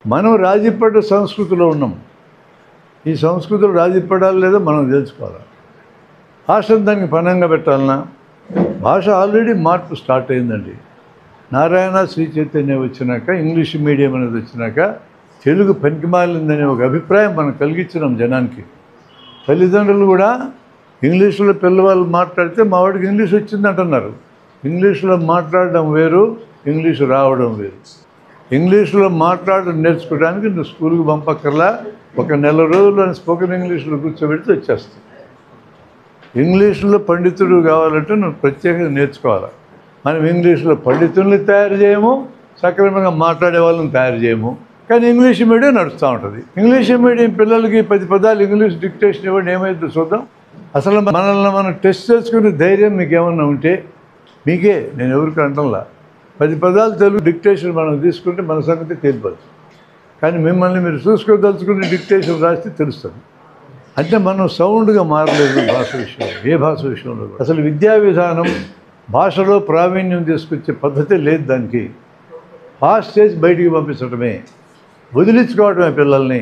మనం రాజీపడ్డ సంస్కృతిలో ఉన్నాం. ఈ సంస్కృతిలో రాజీపడాలి లేదా మనం తెలుసుకోవాలి. భాషను దానికి పణంగా పెట్టాలన్నా భాష ఆల్రెడీ మార్పు స్టార్ట్ అయిందండి. నారాయణ శ్రీ చైతన్య వచ్చినాక, ఇంగ్లీష్ మీడియం అనేది వచ్చినాక తెలుగు పనికిమాలిందనే ఒక అభిప్రాయం మనం కలిగించినాం జనానికి. తల్లిదండ్రులు కూడా ఇంగ్లీషులో పిల్లవాళ్ళు మాట్లాడితే మా వాడికి ఇంగ్లీష్ వచ్చిందంటున్నారు. ఇంగ్లీషులో మాట్లాడడం వేరు, ఇంగ్లీషు రావడం వేరు. ఇంగ్లీషులో మాట్లాడడం నేర్చుకోవడానికి నువ్వు స్కూల్కి పంపక్కర్లా, ఒక నెల రోజుల్లో స్పోకెన్ ఇంగ్లీష్లో కూర్చోబెడితే వచ్చేస్తుంది. ఇంగ్లీషులో పండితుడు కావాలంటే నువ్వు ప్రత్యేకంగా నేర్చుకోవాలి. మనం ఇంగ్లీషులో పండితుల్ని తయారు చేయము, సక్రమంగా మాట్లాడే వాళ్ళని తయారు చేయము. కానీ ఇంగ్లీష్ మీడియం నడుస్తూ ఉంటుంది. ఇంగ్లీష్ మీడియం పిల్లలకి 10 పదాలు ఇంగ్లీష్ డిక్టేషన్ ఇవ్వండి, ఏమైందో చూద్దాం. అసలు మనల్ని మనం టెస్ట్ చేసుకునే ధైర్యం మీకు ఏమన్నా ఉంటే, మీకే, నేను ఎవరికి అంటంలా, 10 పదాలు తెలుగు డిక్టేషన్ మనం తీసుకుంటే మన సంగతి తెలియదు. కానీ మిమ్మల్ని మీరు చూసుకోదలుచుకుని డిక్టేషన్ రాస్తే తెలుస్తుంది. అంటే మనం సౌండ్గా మారలేదు భాష విషయంలో, ఏ భాష విషయంలో. అసలు విద్యా విధానం భాషలో ప్రావీణ్యం తీసుకొచ్చే పద్ధతి లేదు. దానికి పాస్ చేసి బయటికి పంపించడమే, వదిలించుకోవడమే పిల్లల్ని.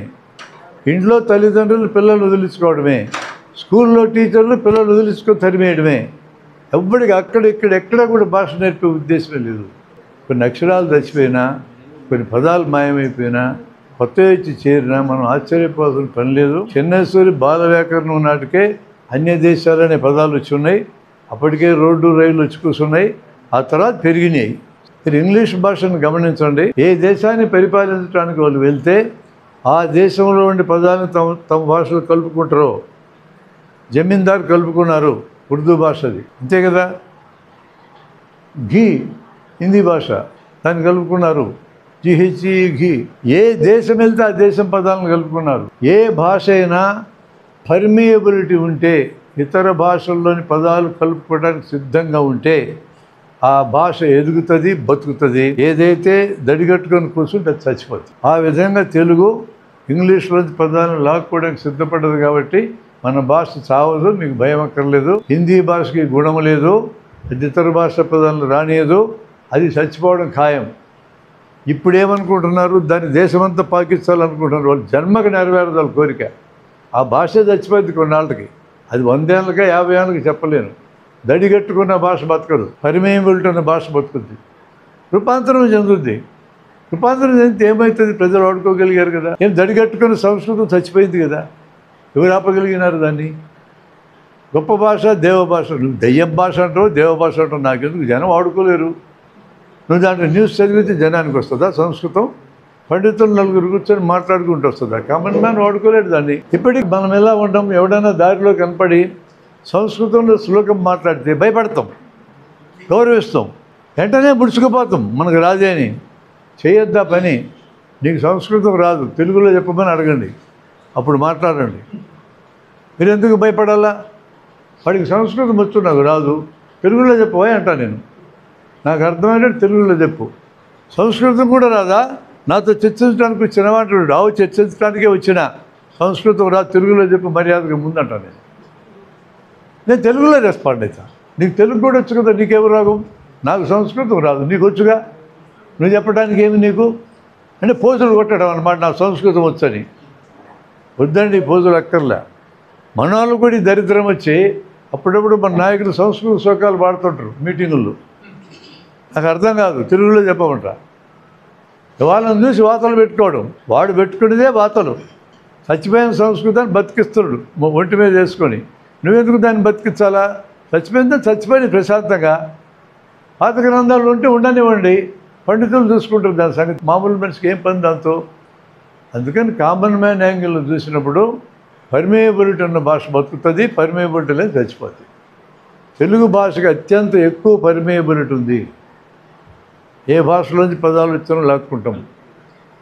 ఇంట్లో తల్లిదండ్రులు పిల్లలు వదిలించుకోవడమే, స్కూల్లో టీచర్లు పిల్లలు వదిలించుకొని తరిమేయడమే. ఎవ్వడికి ఎక్కడ కూడా భాష నేర్పే ఉద్దేశమే లేదు. కొన్ని అక్షరాలు చచ్చిపోయినా, కొన్ని పదాలు మాయమైపోయినా, కొత్త వచ్చి చేరినా మనం ఆశ్చర్యపోవాల్సిన పని లేదు. చెన్నైశ్వరి బాల వ్యాకరణం నాటికే అన్య దేశాలనే పదాలు వచ్చి ఉన్నాయి. అప్పటికే రోడ్డు రైళ్ళు వచ్చి కూర్చున్నాయి. ఆ తర్వాత పెరిగినాయి. మీరు ఇంగ్లీష్ భాషను గమనించండి. ఏ దేశాన్ని పరిపాలించడానికి వాళ్ళు వెళ్తే ఆ దేశంలో ఉండే పదాలను తమ భాషలో కలుపుకుంటారో. జమీందారు కలుపుకున్నారు, ఉర్దూ భాష అది, అంతే కదా. ఘీ హిందీ భాష, దాన్ని కలుపుకున్నారు, జిహెచ్ఈ ఘీ. ఏ దేశం వెళ్తే ఆ దేశం పదాలను కలుపుకున్నారు. ఏ భాష అయినా పర్మియబిలిటీ ఉంటే, ఇతర భాషల్లోని పదాలు కలుపుకోవడానికి సిద్ధంగా ఉంటే ఆ భాష ఎదుగుతుంది, బతుకుతుంది. ఏదైతే దడిగట్టుకొని కూర్చుంటే అది చచ్చిపోతుంది. ఆ విధంగా తెలుగు ఇంగ్లీష్లోని పదాలను లాక్కోవడానికి సిద్ధపడ్డది. కాబట్టి మన భాష చావదు, మీకు భయం అక్కర్లేదు. హిందీ భాషకి గుణం లేదు, అది ఇతర భాష పదాలను రానియదు, అది చచ్చిపోవడం ఖాయం. ఇప్పుడు ఏమనుకుంటున్నారు, దాన్ని దేశమంతా పాకించాలనుకుంటున్నారు. వాళ్ళు జన్మకు నెరవేరదు వాళ్ళ కోరిక. ఆ భాష చచ్చిపోయింది కొన్నాళ్ళకి. అది 100 ఏళ్ళకి 50 ఏళ్ళకి చెప్పలేను. దడిగట్టుకున్న భాష బతకదు, పరిమేయబిలిటీ ఉన్న భాష బతుకుద్ది, రూపాంతరం చెందుద్ది. రూపాంతరం చెందితే ఏమవుతుంది, ప్రజలు వాడుకోగలిగారు కదా. ఏం దడిగట్టుకున్న సంస్కృతం చచ్చిపోయింది కదా, ఎవరు ఆపగలిగినారు దాన్ని? గొప్ప భాష దేవభాష. నువ్వు దెయ్యం భాష అంటావు, దేవభాష అంటావు, నాకెందుకు? జనం వాడుకోలేరు. నువ్వు దాంట్లో న్యూస్ చదివితే జనానికి వస్తుందా సంస్కృతం? పండితులు నలుగురు కూర్చొని మాట్లాడుకుంటూ వస్తుందా? కామన్ మ్యాన్ వాడుకోలేడు దాన్ని. ఇప్పటికి మనం ఎలా ఉంటాం, ఎవడైనా దారిలో కనపడి సంస్కృతంలో శ్లోకం మాట్లాడితే భయపడతాం, గౌరవిస్తాం, వెంటనే ముడుచుకుపోతాం, మనకు రాదే అని. చేయొద్దా పని. నీకు సంస్కృతం రాదు, తెలుగులో చెప్పమని అడగండి, అప్పుడు మాట్లాడండి. మీరు ఎందుకు భయపడాలా? వాడికి సంస్కృతం వచ్చు, నాకు రాదు, తెలుగులో చెప్పవా అంటా నేను. నాకు అర్థమైనట్టు తెలుగులో చెప్పు. సంస్కృతం కూడా రాదా? నాతో చర్చించడానికి వచ్చినవాడు, ఆవు చర్చించడానికే వచ్చిన, సంస్కృతం రాదు, తెలుగులో చెప్పు మర్యాదగా ముందంటా నేను తెలుగులో రెస్పాండ్ అవుతా. నీకు తెలుగు కూడా వచ్చు కదా, నీకేమి రాగం? నాకు సంస్కృతం రాదు, నీకు వచ్చుగా, నువ్వు చెప్పడానికి ఏమి నీకు? అంటే పోజులు కొట్టడం అన్నమాట, నాకు సంస్కృతం వచ్చని. వద్దండి, పోజులు అక్కర్లే. మన వాళ్ళు కూడా ఈ దరిద్రం వచ్చి అప్పుడప్పుడు మన నాయకులు సంస్కృత శ్లోకాలు పాడుతుంటారు మీటింగుల్లో. నాకు అర్థం కాదు, తెలుగులో చెప్పమంట. వాళ్ళని చూసి వాతలు పెట్టుకోవడం, వాడు పెట్టుకునేదే వాతలు. చచ్చిపోయిన సంస్కృతాన్ని బతికిస్తున్నాడు ఒంటి మీద వేసుకొని. నువ్వెందుకు దాన్ని బతికించాలా? చచ్చిపోయిందా చచ్చిపోయింది ప్రశాంతంగా. పాత గ్రంథాలు ఉంటే ఉండనివ్వండి, పండితులు చూసుకుంటారు దాని సంగతి. మామూలు మనిషికి ఏం పని దాంతో? అందుకని కామన్ మ్యాన్ యాంగిల్లో చూసినప్పుడు పర్మియబిలిటీ ఉన్న భాష బతుకుతుంది, పర్మియబిలిటీ అనేది చచ్చిపోతుంది. తెలుగు భాషకి అత్యంత ఎక్కువ పర్మియబిలిటీ ఉంది. ఏ భాషలోంచి పదాలు వచ్చానో లాక్కుంటాం.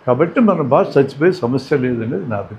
కాబట్టి మన భాష చచ్చిపోయే సమస్య లేదనేది నా అభిప్రాయం.